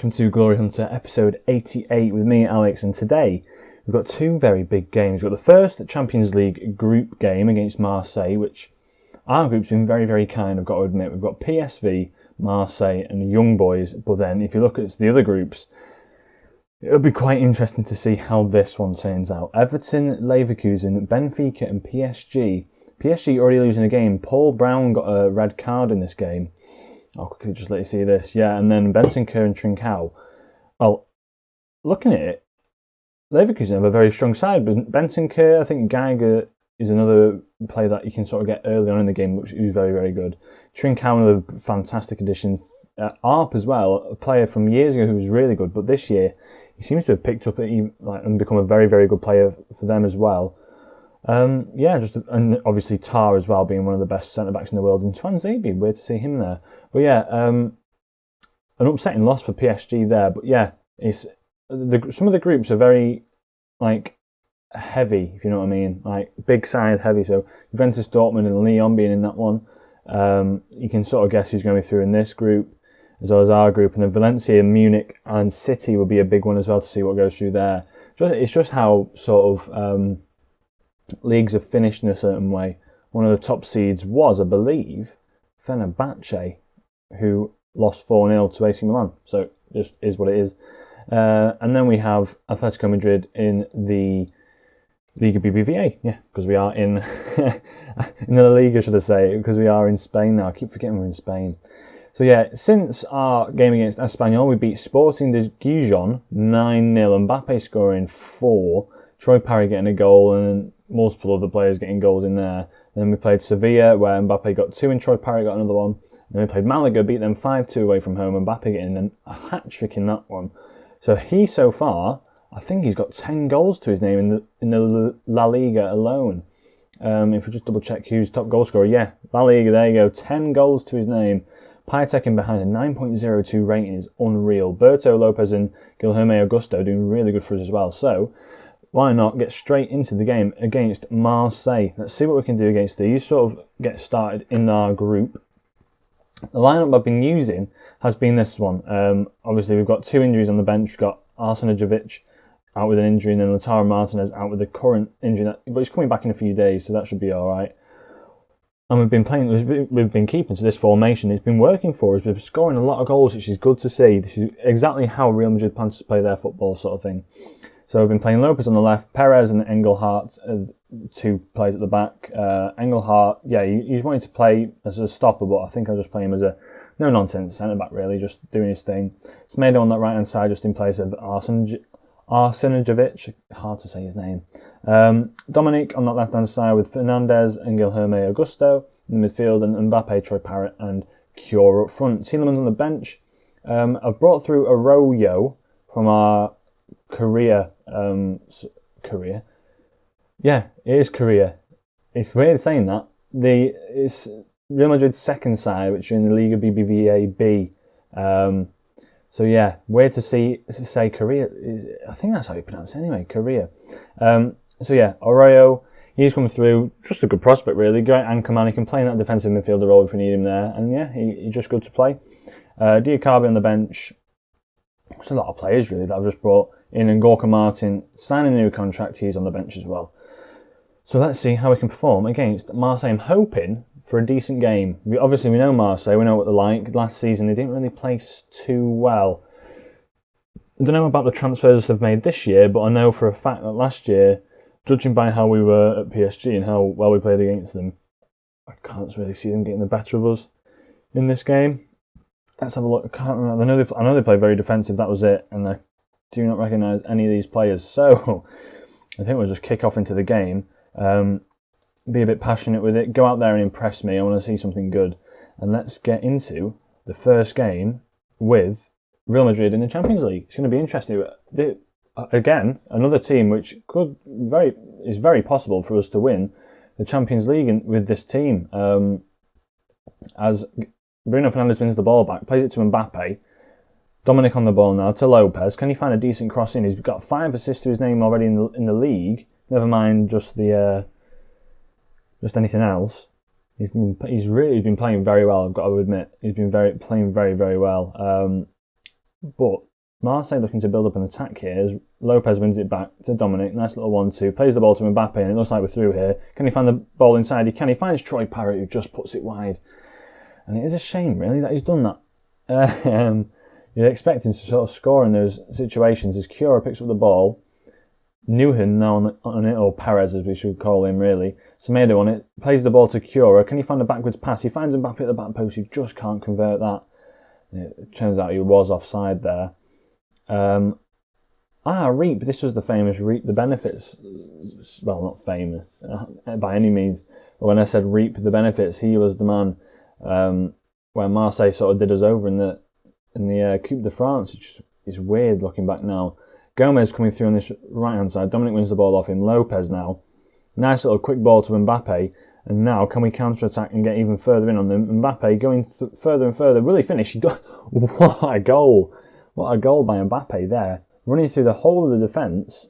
welcome to Glory Hunter episode 88 with me, Alex, and today we've got two very big games. We've got the first Champions League group game against Marseille, which our group's been very, very kind, I've got to admit. We've got PSV, Marseille and Young Boys, but then if you look at the other groups, it'll be quite interesting to see how this one turns out. Everton, Leverkusen, Benfica and PSG. PSG already losing a game. Paul Brown got a red card in this game. I'll quickly just let you see this. Yeah, and then Bentancur and Trincao. Well, looking at it, Leverkusen have a very strong side, but Bentancur, I think Geiger is another player that you can sort of get early on in the game, which is very, very good. Trincao, another fantastic addition. Arp as well, a player from years ago who was really good, but this year he seems to have picked up and become a very, very good player for them as well. And obviously Tar as well, being one of the best centre-backs in the world, and Twanzebe, weird to see him there. But yeah, an upsetting loss for PSG there, but yeah, some of the groups are very, heavy, if you know what I mean, big side heavy, so Juventus, Dortmund and Lyon being in that one. You can sort of guess who's going to be through in this group, as well as our group, and then Valencia, Munich and City will be a big one as well to see what goes through there. It's just how sort of leagues have finished in a certain way. One of the top seeds was, I believe, Fenerbahce, who lost 4-0 to AC Milan. So it just is what it is. And then we have Atletico Madrid in the Liga BBVA. Yeah, because we are in in the La Liga, should I say, because we are in Spain now. I keep forgetting we're in Spain. So yeah, since our game against Espanyol, we beat Sporting de Gijón 9-0. Mbappe scoring 4. Troy Parry getting a goal and multiple other players getting goals in there. Then we played Sevilla, where Mbappe got 2 and Troy Parry got another one. Then we played Malaga, beat them 5-2 away from home. Mbappe getting a hat-trick in that one. So so far, I think he's got 10 goals to his name in the La Liga alone. If we just double check who's top goal scorer, yeah, La Liga, there you go, 10 goals to his name. Piatek in behind, a 9.02 rating is unreal. Berto Lopez and Guilherme Augusto doing really good for us as well. So why not get straight into the game against Marseille? Let's see what we can do against these. Sort of get started in our group. The lineup I've been using has been this one. Obviously, we've got 2 injuries on the bench. We've got Haymanager out with an injury, and then Lautaro Martinez out with the current injury. But he's coming back in a few days, so that should be all right. And we've been keeping to this formation. It's been working for us. We've been scoring a lot of goals, which is good to see. This is exactly how Real Madrid plans to play their football, sort of thing. So we've been playing Lopez on the left, Perez and Engelhardt, 2 players at the back. Engelhardt, yeah, he's wanting to play as a stopper, but I think I'll just play him as a no-nonsense centre-back, really, just doing his thing. Semedo on that right-hand side, just in place of Haymanager, hard to say his name. Dominic on that left-hand side with Fernandez and Guilherme Augusto in the midfield, and Mbappe, Troy Parrott and Cure up front. Tielemans on the bench. I've brought through Arroyo from our Korea. Yeah, it is Korea. It's weird saying that. It's Real Madrid's second side, which are in the Liga BBVA B. So yeah, weird to say Korea. I think that's how you pronounce it anyway, Korea. So yeah, Arroyo, he's coming through. Just a good prospect, really. Great anchor man. He can play in that defensive midfielder role if we need him there. And yeah, he's just good to play. Diakabi on the bench. There's a lot of players, really, that I've just brought in. And Gorka Martin signing a new contract. He's on the bench as well. So let's see how we can perform against Marseille. I'm hoping for a decent game. Obviously, we know Marseille. We know what they're like. Last season, they didn't really play too well. I don't know about the transfers they've made this year, but I know for a fact that last year, judging by how we were at PSG and how well we played against them, I can't really see them getting the better of us in this game. Let's have a look. I can't remember. I know they play very defensive. That was it, and I do not recognise any of these players. So I think we'll just kick off into the game. Be a bit passionate with it. Go out there and impress me. I want to see something good. And let's get into the first game with Real Madrid in the Champions League. It's going to be interesting. Again, another team which is very possible for us to win the Champions League with this team. As Bruno Fernandes wins the ball back, plays it to Mbappe. Dominic on the ball now to Lopez. Can he find a decent cross in? He's got 5 assists to his name already in the league. Never mind just anything else. He's really been playing very well. I've got to admit, he's been playing very, very well. But Marseille looking to build up an attack here as Lopez wins it back to Dominic. Nice little 1-2. Plays the ball to Mbappe and it looks like we're through here. Can he find the ball inside? He can. He finds Troy Parrott who just puts it wide. And it is a shame really that he's done that. You'd expect him to sort of score in those situations as Cura picks up the ball. Nuhan now on it, or Perez as we should call him really. Semedo on it. Plays the ball to Cura. Can he find a backwards pass? He finds Mbappe at the back post. He just can't convert that. It turns out he was offside there. Reap, this was the famous Reap the Benefits. Well, not famous by any means. But when I said Reap the Benefits, he was the man where Marseille sort of did us over in the Coupe de France, which is weird looking back now. Gomez coming through on this right-hand side. Dominic wins the ball off him. Lopez now. Nice little quick ball to Mbappe. And now, can we counter-attack and get even further in on them? Mbappe going further and further. Will he finish? What a goal. What a goal by Mbappe there. Running through the whole of the defence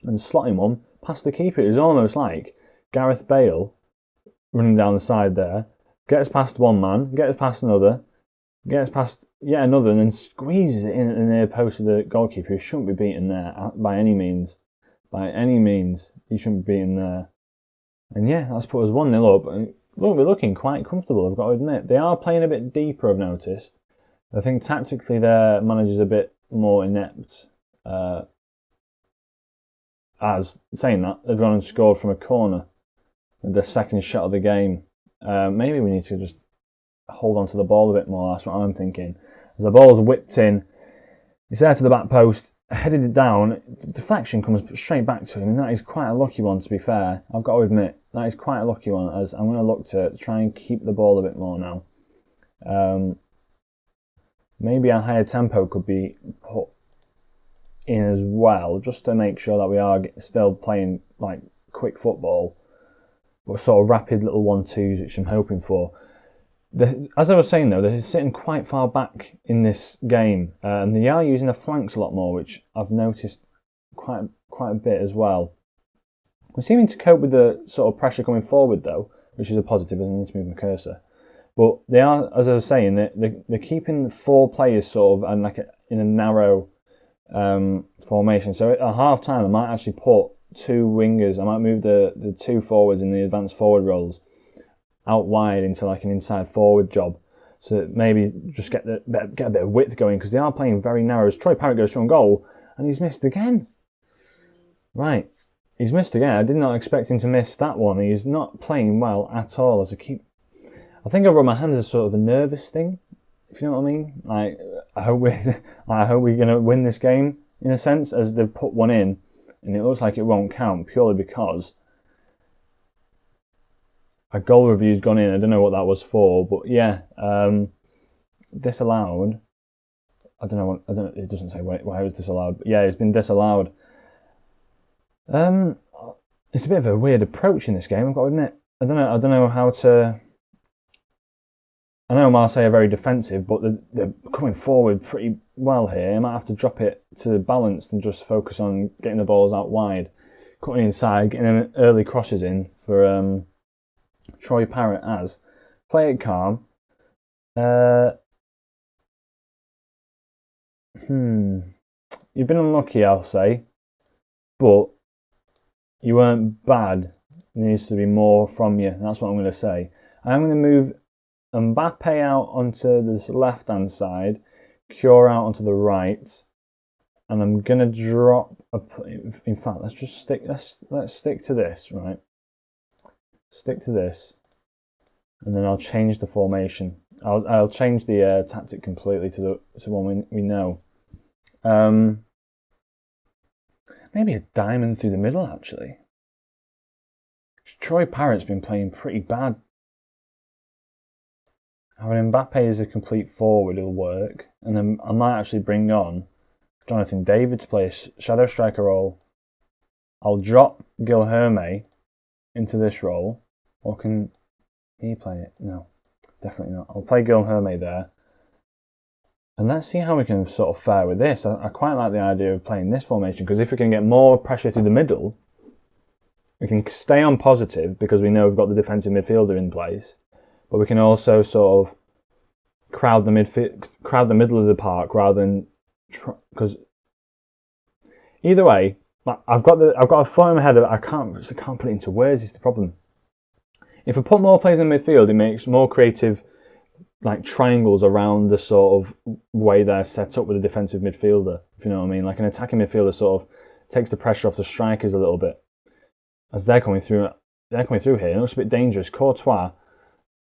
and slotting one past the keeper. It was almost like Gareth Bale running down the side there. Gets past one man, gets past another, gets past yet another, and then squeezes it in at the near post of the goalkeeper, who shouldn't be beaten there by any means. By any means, he shouldn't be beaten there. And yeah, that's put us 1-0 up. And we're looking quite comfortable, I've got to admit. They are playing a bit deeper, I've noticed. I think tactically their manager's a bit more inept. As saying that, they've gone and scored from a corner with the second shot of the game. Maybe we need to just hold on to the ball a bit more. That's what I'm thinking. As the ball's whipped in, it's there to the back post, headed it down. Deflection comes straight back to him, and that is quite a lucky one, to be fair. I've got to admit, that is quite a lucky one, as I'm going to look to try and keep the ball a bit more now. Maybe a higher tempo could be put in as well, just to make sure that we are still playing like quick football, but sort of rapid little 1-2s, which I'm hoping for. As I was saying though, they're sitting quite far back in this game, and they are using the flanks a lot more, which I've noticed quite a bit as well. We're seeming to cope with the sort of pressure coming forward though, which is a positive. I need to move my cursor. But they are, as I was saying, they're keeping 4 players sort of and in a narrow formation. So at half time, I might actually put 2 wingers. I might move the 2 forwards in the advanced forward roles out wide into like an inside forward job. So maybe just get a bit of width going, because they are playing very narrow. As Troy Parrott goes through on goal, and he's missed again. Right, he's missed again. I did not expect him to miss that one. He's not playing well at all. I think I've run my hands as sort of a nervous thing, if you know what I mean. Like, I hope we're going to win this game, in a sense, as they've put one in, and it looks like it won't count, purely because a goal review's gone in. I don't know what that was for, but yeah, disallowed. I don't know. It doesn't say why it was disallowed, but yeah, it's been disallowed. It's a bit of a weird approach in this game, I've got to admit. I don't know how to. I know Marseille are very defensive, but they're coming forward pretty well here. I might have to drop it to balanced and just focus on getting the balls out wide, cutting inside, getting them early crosses in for Troy Parrott. As play it calm. You've been unlucky, I'll say, but you weren't bad. There needs to be more from you. That's what I'm going to say. I'm going to move Mbappe out onto this left-hand side, Cure out onto the right, and I'm gonna drop in fact, let's stick to this, right? Stick to this, and then I'll change the formation. I'll change the tactic completely to one we know. Maybe a diamond through the middle actually. Troy Parrott's been playing pretty bad. Having Mbappe as a complete forward will work, and then I might actually bring on Jonathan David to play a shadow striker role. I'll drop Guilherme into this role, or can he play it? No, definitely not. I'll play Guilherme there, and let's see how we can sort of fare with this. I quite like the idea of playing this formation, because if we can get more pressure through the middle, we can stay on positive because we know we've got the defensive midfielder in place. But we can also sort of crowd the middle of the park rather than because either way, I've got a thought in my head that I can't put it into words. Is the problem. If I put more players in the midfield, it makes more creative, like triangles around the sort of way they're set up with a defensive midfielder. If you know what I mean, like an attacking midfielder sort of takes the pressure off the strikers a little bit as they're coming through. They're coming through here. It looks a bit dangerous. Courtois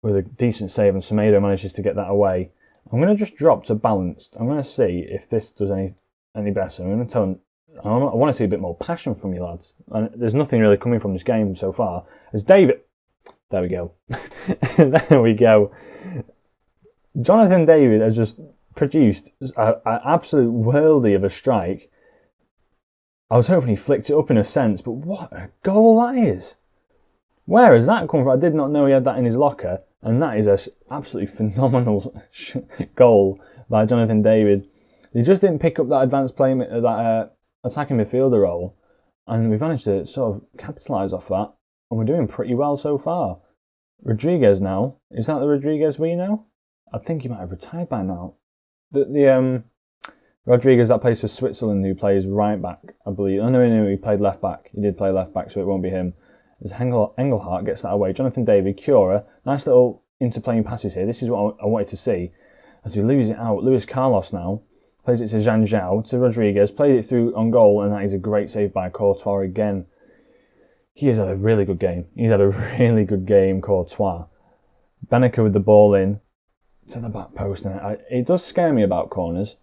with a decent save, and Semedo manages to get that away. I'm going to just drop to balanced. I'm going to see if this does any better. I'm going to tell them. I want to see a bit more passion from you lads. And there's nothing really coming from this game so far. As David, there we go. There we go. Jonathan David has just produced an absolute worldie of a strike. I was hoping he flicked it up in a sense, but what a goal that is. Where has that come from? I did not know he had that in his locker, and that is an absolutely phenomenal goal by Jonathan David. He just didn't pick up that advanced play, that attacking midfielder role, and we've managed to sort of capitalise off that, and we're doing pretty well so far. Rodriguez now, is that the Rodriguez we know? I think he might have retired by now. The Rodriguez that plays for Switzerland, who plays right back, I believe. Oh no, he played left back. He did play left back, so it won't be him. As Engelhardt gets that away. Jonathan David, Cura, nice little interplaying passes here. This is what I wanted to see. As we lose it out, Luis Carlos now plays it to Zhang Zhao, to Rodriguez, played it through on goal, and that is a great save by Courtois again. He has had a really good game. He's had a really good game, Courtois. Beneke with the ball in to the back post. And it does scare me about corners.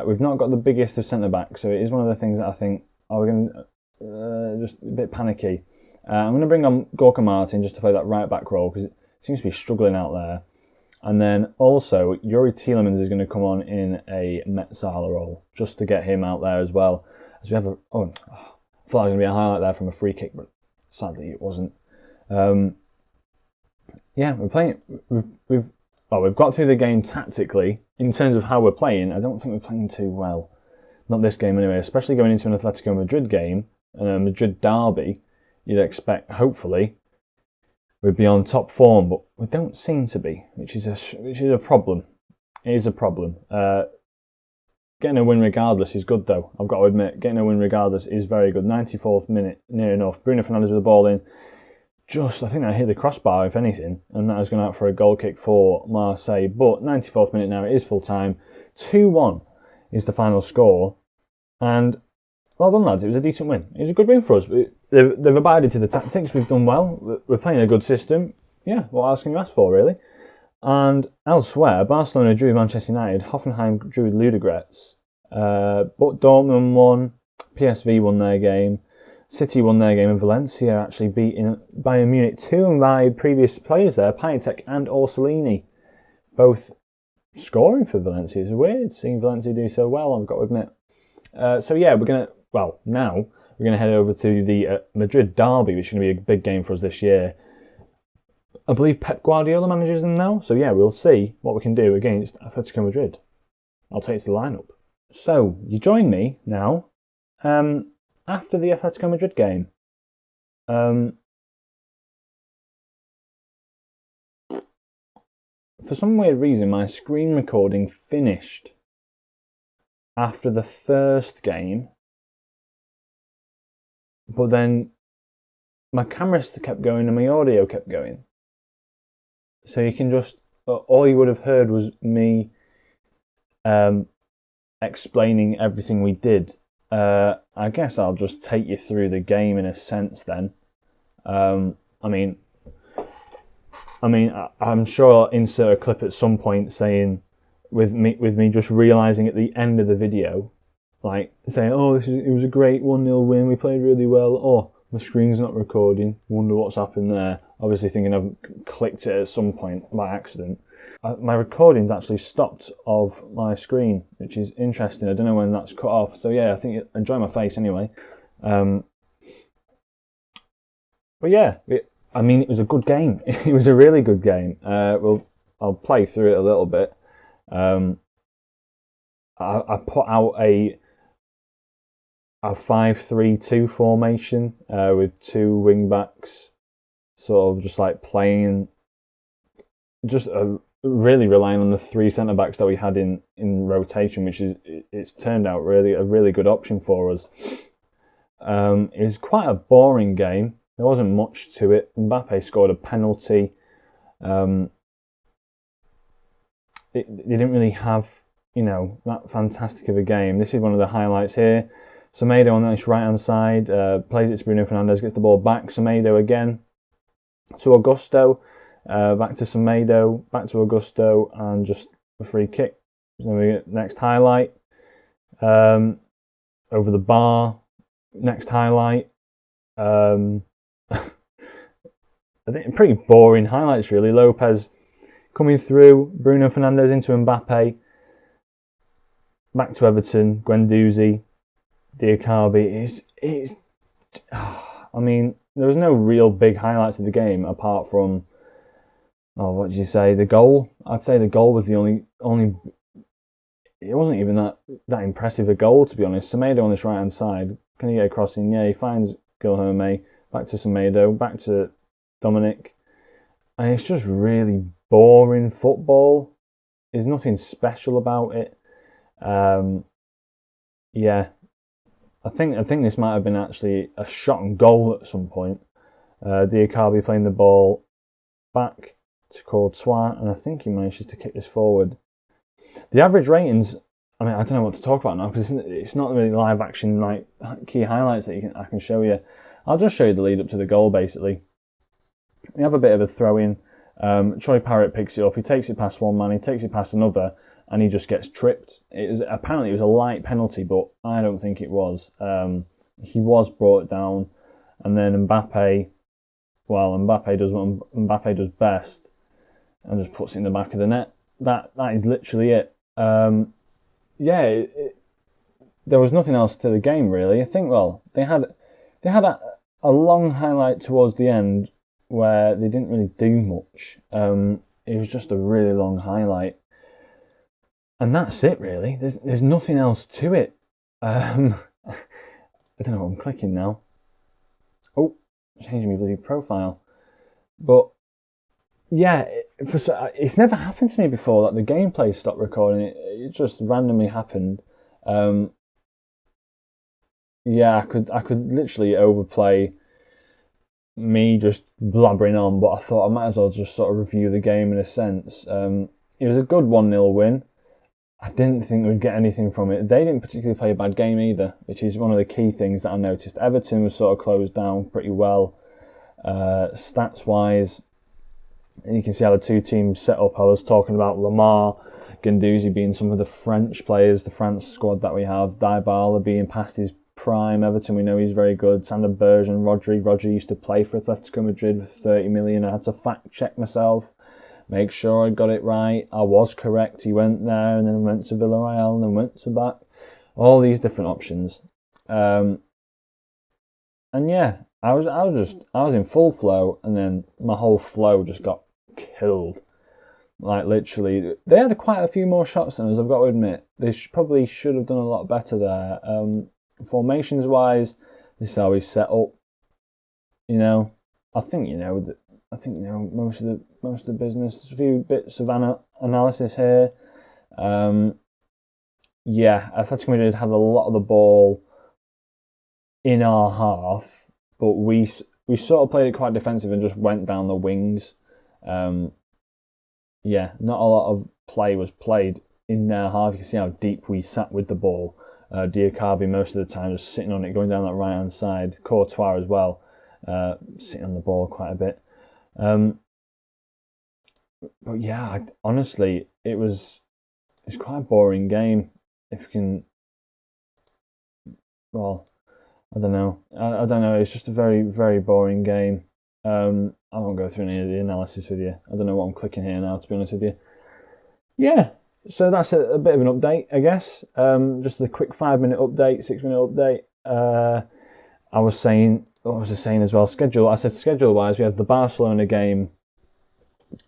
We've not got the biggest of centre-backs, so it is one of the things that I think, we're going to just a bit panicky. I'm going to bring on Gorka Martin just to play that right-back role, because it seems to be struggling out there. And then also, Yuri Tielemans is going to come on in a Metzala role, just to get him out there as well. As we have I thought it was going to be a highlight there from a free kick, but sadly it wasn't. Yeah, we're playing. We've got through the game tactically. In terms of how we're playing, I don't think we're playing too well. Not this game anyway, especially going into an Atletico Madrid game, and a Madrid derby. You'd expect, hopefully, we'd be on top form, but we don't seem to be, which is a problem. It is a problem. Getting a win regardless is good, though. I've got to admit, getting a win regardless is very good. 94th minute, near enough. Bruno Fernandes with the ball in. I think I hit the crossbar, if anything, and that has gone out for a goal kick for Marseille. But 94th minute now, it is full time. 2-1 is the final score. And well done, lads. It was a decent win. It was a good win for us. They've abided to the tactics. We've done well. We're playing a good system. Yeah, what else can you ask for, really? And elsewhere, Barcelona drew with Manchester United. Hoffenheim drew with Ludogorets. But Dortmund won. PSV won their game. City won their game, and Valencia actually beaten Bayern Munich. Two of my previous players there, Piatek and Orsolini, both scoring for Valencia. It's weird seeing Valencia do so well, I've got to admit. So yeah, now we're going to head over to the Madrid derby, which is going to be a big game for us this year. I believe Pep Guardiola manages them now, so yeah, we'll see what we can do against Atletico Madrid. I'll take it to the lineup. So, you join me now. After the Atletico Madrid game, for some weird reason, my screen recording finished after the first game, but then my camera still kept going and my audio kept going. So you can just, all you would have heard was me explaining everything we did. I guess I'll just take you through the game in a sense then. I'm sure I'll insert a clip at some point saying, with me just realising at the end of the video, like saying, it was a great 1-0 win, we played really well, my screen's not recording, wonder what's happened there. Obviously thinking I've clicked it at some point by accident. My recording's actually stopped of my screen, which is interesting. I don't know when that's cut off. So yeah, I think enjoy my face anyway. But yeah, it was a good game. It was a really good game. I'll play through it a little bit. I put out a 5-3-2 formation with two wing backs, sort of just like playing just a really relying on the 3 centre-backs that we had in rotation, which it's turned out really a really good option for us. It was quite a boring game. There wasn't much to it. Mbappe scored a penalty. They didn't really have, that fantastic of a game. This is one of the highlights here. Semedo on this right-hand side plays it to Bruno Fernandes, gets the ball back. Semedo again to Augusto. Back to Semedo, back to Augusto, and just a free kick. So we get next highlight. Over the bar. Next highlight. I think pretty boring highlights really. Lopez coming through, Bruno Fernandes into Mbappe. Back to Everton, Guendouzi, Diakabi. I mean, there was no real big highlights of the game apart from, what did you say? The goal? I'd say the goal was the only. It wasn't even that impressive a goal, to be honest. Semedo on this right hand side. Can he get a crossing? Yeah, he finds Guilherme. Back to Semedo. Back to Dominic. And it's just really boring football. There's nothing special about it. Yeah. I think this might have been actually a shot and goal at some point. Diakabi playing the ball back to Courtois, and I think he manages to kick this forward. The average ratings, I mean, I don't know what to talk about now because it's not really live action like key highlights that I can show you. I'll just show you the lead up to the goal basically. We have a bit of a throw in. Troy Parrott picks it up. He takes it past one man. He takes it past another, and he just gets tripped. Apparently it was a light penalty, but I don't think it was. He was brought down, and then Mbappe does what Mbappe does best, and just puts it in the back of the net. That is literally it. There was nothing else to the game really. I think they had a long highlight towards the end where they didn't really do much. It was just a really long highlight, and that's it really. There's nothing else to it. I don't know what I'm clicking now. Oh, changing my bloody profile, but. Yeah, it's never happened to me before that the gameplay stopped recording. It just randomly happened. I could literally overplay me just blabbering on, but I thought I might as well just sort of review the game in a sense. It was a good 1-0 win. I didn't think we'd get anything from it. They didn't particularly play a bad game either, which is one of the key things that I noticed. Everton was sort of closed down pretty well, stats-wise. And you can see how the two teams set up. I was talking about Lamar, Guendouzi being some of the French players, the France squad that we have. Dybala being past his prime. Everton, we know he's very good. Sander Berge and Rodri. Rodri used to play for Atletico Madrid with 30 million. I had to fact check myself, make sure I got it right. I was correct. He went there and then went to Villarreal and then went to back. All these different options. And yeah, I was in full flow, and then my whole flow just got killed. Like literally, they had quite a few more shots than us, I've got to admit. They probably should have done a lot better there. Formations wise, this is how we set up. I think most of the business. There's a few bits of analysis here. Atletico Madrid had a lot of the ball in our half, but we sort of played it quite defensive and just went down the wings. Not a lot of play was played in their half. You can see how deep we sat with the ball. Diakabi most of the time just sitting on it, going down that right hand side. Courtois as well, sitting on the ball quite a bit. But yeah, honestly, it's quite a boring game. If you can, I don't know. I don't know. It's just a very, very boring game. I won't go through any of the analysis with you. I don't know what I'm clicking here now, to be honest with you. Yeah, so that's a bit of an update, I guess. Just a quick 5-minute update, 6-minute update. What was I saying as well? Schedule-wise, we have the Barcelona game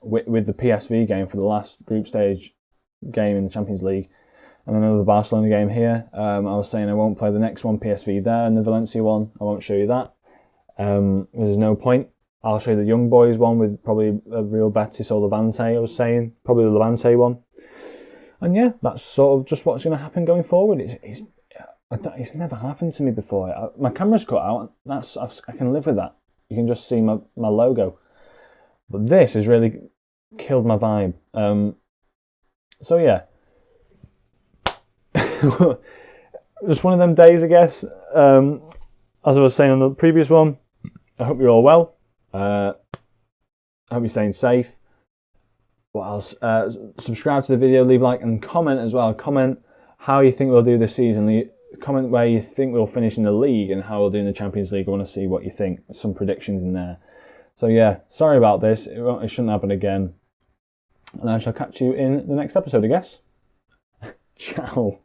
with the PSV game for the last group stage game in the Champions League. And another Barcelona game here. I was saying I won't play the next one, PSV there, and the Valencia one. I won't show you that. There's no point. I'll show you the young boys one with probably a Real Betis or Levante, I was saying. Probably the Levante one. And yeah, that's sort of just what's going to happen going forward. It's never happened to me before. My camera's cut out. I can live with that. You can just see my logo. But this has really killed my vibe. So yeah. Just one of them days, I guess. As I was saying on the previous one, I hope you're all well. I hope you're staying safe. What else? Subscribe to the video, leave a like and comment as well. Comment how you think we'll do this season. Comment where you think we'll finish in the league and how we'll do in the Champions League. I want to see what you think. Some predictions in there. So yeah, sorry about this. It shouldn't happen again. And I shall catch you in the next episode, I guess. Ciao.